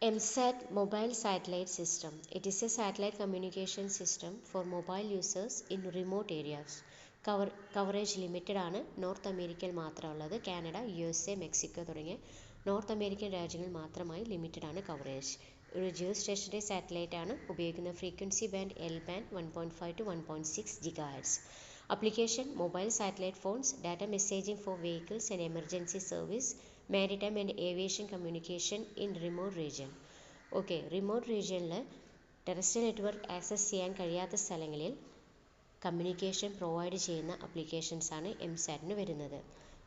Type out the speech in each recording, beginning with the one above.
MSAT Mobile Satellite System. It is a satellite communication system for mobile users in remote areas. Coverage limited ആണ്. North അമേരിക്കയിൽ മാത്രമുള്ളത്. Canada, USA, Mexico തുടങ്ങിയ north American രാജ്യങ്ങളിൽ മാത്രമായി limited ആണ് coverage. ഒരു Jio stationery satellite ആണ്. ഉപയോഗിക്കുന്ന frequency band L band 1.5 to 1.6 GHz. Application: mobile satellite phones, data messaging for vehicles and emergency service, maritime and aviation communication in remote region. Okay, remote റീജിയനിൽ terrestrial network access ചെയ്യാൻ കഴിയാത്ത സ്ഥലങ്ങളിൽ communication provide ചെയ്യുന്ന അപ്ലിക്കേഷൻസാണ് എംസാറ്റിന് വരുന്നത്.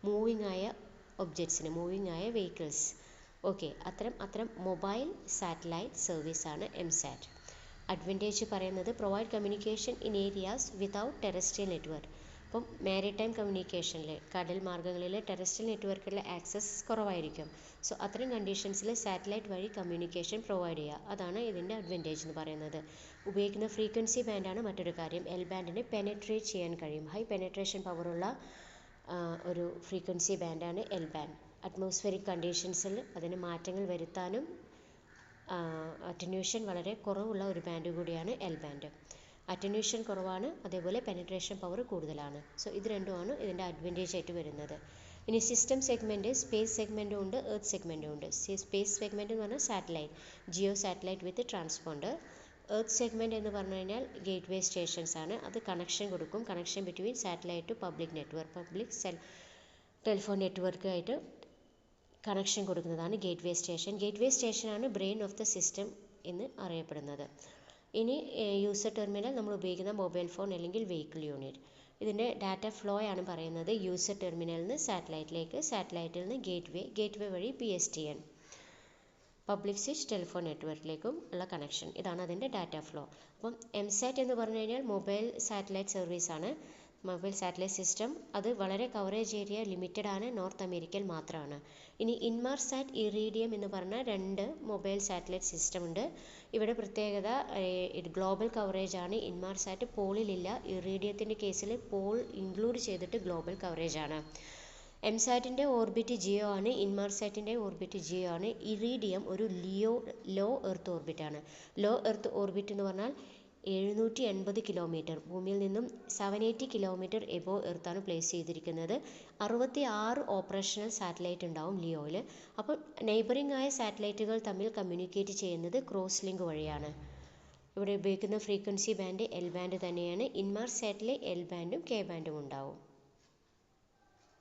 Moving ആയ ഒബ്ജക്ട്സിന്, moving ആയ vehicles, okay, അത്തരം mobile satellite സർവീസാണ് എംസാറ്റ്. അഡ്വാൻറ്റേജ് പറയുന്നത് provide communication in areas without terrestrial network. അപ്പം മാരിടൈം കമ്മ്യൂണിക്കേഷനിൽ, കടൽ മാർഗ്ഗങ്ങളിൽ ടെറസ്ട്രിയൽ നെറ്റ്വർക്കിലെ ആക്സസ് കുറവായിരിക്കും. സോ അത്തരം കണ്ടീഷൻസിൽ സാറ്റലൈറ്റ് വഴി കമ്മ്യൂണിക്കേഷൻ പ്രൊവൈഡ് ചെയ്യുക, അതാണ് ഇതിൻ്റെ അഡ്വാൻറ്റേജ് എന്ന് പറയുന്നത്. ഉപയോഗിക്കുന്ന ഫ്രീക്വൻസി ബാൻഡാണ് മറ്റൊരു കാര്യം. L ബാൻഡിന് പെനട്രേറ്റ് ചെയ്യാൻ കഴിയും. ഹൈ പെനട്രേഷൻ പവറുള്ള ഒരു ഫ്രീക്വൻസി ബാൻഡാണ് L ബാൻഡ്. അറ്റ്മോസ്ഫിയറിക് കണ്ടീഷൻസിൽ അതിന് മാറ്റങ്ങൾ വരുത്താനും അറ്റന്യൂഷൻ വളരെ കുറവുള്ള ഒരു ബാൻഡ് കൂടിയാണ് L ബാൻഡ്. അറ്റന്യൂഷൻ കുറവാണ്, അതേപോലെ പെനട്രേഷൻ പവർ കൂടുതലാണ്. സോ ഇത് രണ്ടുമാണ് ഇതിൻ്റെ അഡ്വാൻറ്റേജ് ആയിട്ട് വരുന്നത്. ഇനി സിസ്റ്റം സെഗ്മെൻറ്റ്, സ്പേസ് സെഗ്മെൻറ്റും ഉണ്ട്, എർത്ത് സെഗ്മെൻറ്റും ഉണ്ട്. സ്പേസ് സെഗ്മെൻറ്റ് എന്ന് പറഞ്ഞാൽ സാറ്റലൈറ്റ്, ജിയോ സാറ്റലൈറ്റ് വിത്ത് ട്രാൻസ്പോണ്ടർ. എർത്ത് സെഗ്മെൻറ്റ് എന്ന് പറഞ്ഞു കഴിഞ്ഞാൽ ഗേറ്റ് വേ സ്റ്റേഷൻസ് ആണ്. അത് കണക്ഷൻ കൊടുക്കും, connection between satellite to public network, telephone network ആയിട്ട് കണക്ഷൻ കൊടുക്കുന്നതാണ് gateway station. Gateway സ്റ്റേഷനാണ് ബ്രെയിൻ ഓഫ് ദ സിസ്റ്റം എന്ന് അറിയപ്പെടുന്നത്. ഇനി യൂസർ ടെർമിനൽ, നമ്മൾ ഉപയോഗിക്കുന്ന മൊബൈൽ ഫോൺ അല്ലെങ്കിൽ വെഹിക്കിൾ യൂണിറ്റ്. ഇതിൻ്റെ ഡാറ്റ ഫ്ലോ ആണ് പറയുന്നത്. യൂസർ ടെർമിനലിൽ നിന്ന് സാറ്റലൈറ്റിലേക്ക്, സാറ്റലൈറ്റിൽ നിന്ന് ഗേറ്റ് വേ വഴി PSTN, പബ്ലിക് സ്വിച്ച് ടെലിഫോൺ നെറ്റ്വർക്കിലേക്കും ഉള്ള കണക്ഷൻ. ഇതാണ് അതിൻ്റെ ഡാറ്റ ഫ്ലോ. അപ്പം എംസാറ്റ് എന്ന് പറഞ്ഞു കഴിഞ്ഞാൽ മൊബൈൽ സാറ്റലൈറ്റ് സർവീസാണ്, മൊബൈൽ സാറ്റലൈറ്റ് സിസ്റ്റം. അത് വളരെ കവറേജ് ഏരിയ ലിമിറ്റഡ് ആണ്, നോർത്ത് അമേരിക്കയിൽ മാത്രമാണ്. ഇനി ഇൻമാർസാറ്റ്, ഇറീഡിയം എന്ന് പറഞ്ഞ 2 മൊബൈൽ സാറ്റലൈറ്റ് സിസ്റ്റം ഉണ്ട്. ഇവിടെ പ്രത്യേകത ഗ്ലോബൽ കവറേജ് ആണ്. ഇൻമാർസാറ്റ് പോളിലില്ല. ഇറീഡിയത്തിൻ്റെ കേസിൽ പോൾ ഇൻക്ലൂഡ് ചെയ്തിട്ട് ഗ്ലോബൽ കവറേജ് ആണ്. എംസാറ്റിൻ്റെ ഓർബിറ്റ് ജിയോ ആണ്, ഇൻമാർസാറ്റിൻ്റെ ഓർബിറ്റ് ജിയോ ആണ്. ഇറീഡിയം ഒരു ലോ എർത്ത് ഓർബിറ്റാണ്. ലോ എർത്ത് ഓർബിറ്റ് എന്ന് പറഞ്ഞാൽ 780 കിലോമീറ്റർ, ഭൂമിയിൽ നിന്നും 780 കിലോമീറ്റർ എബോവ് എർത്താണ് പ്ലേസ് ചെയ്തിരിക്കുന്നത്. 66 ഓപ്പറേഷണൽ സാറ്റലൈറ്റ് ഉണ്ടാവും ലിയോയിൽ. അപ്പം നെയ്ബറിംഗ് ആയ സാറ്റലൈറ്റുകൾ തമ്മിൽ കമ്മ്യൂണിക്കേറ്റ് ചെയ്യുന്നത് ക്രോസ് ലിങ്ക് വഴിയാണ്. ഇവിടെ ഉപയോഗിക്കുന്ന ഫ്രീക്വൻസി ബാൻഡ് L ബാൻഡ് തന്നെയാണ്. ഇൻമാർസാറ്റിൽ L ബാൻഡും K ബാൻഡും ഉണ്ടാവും.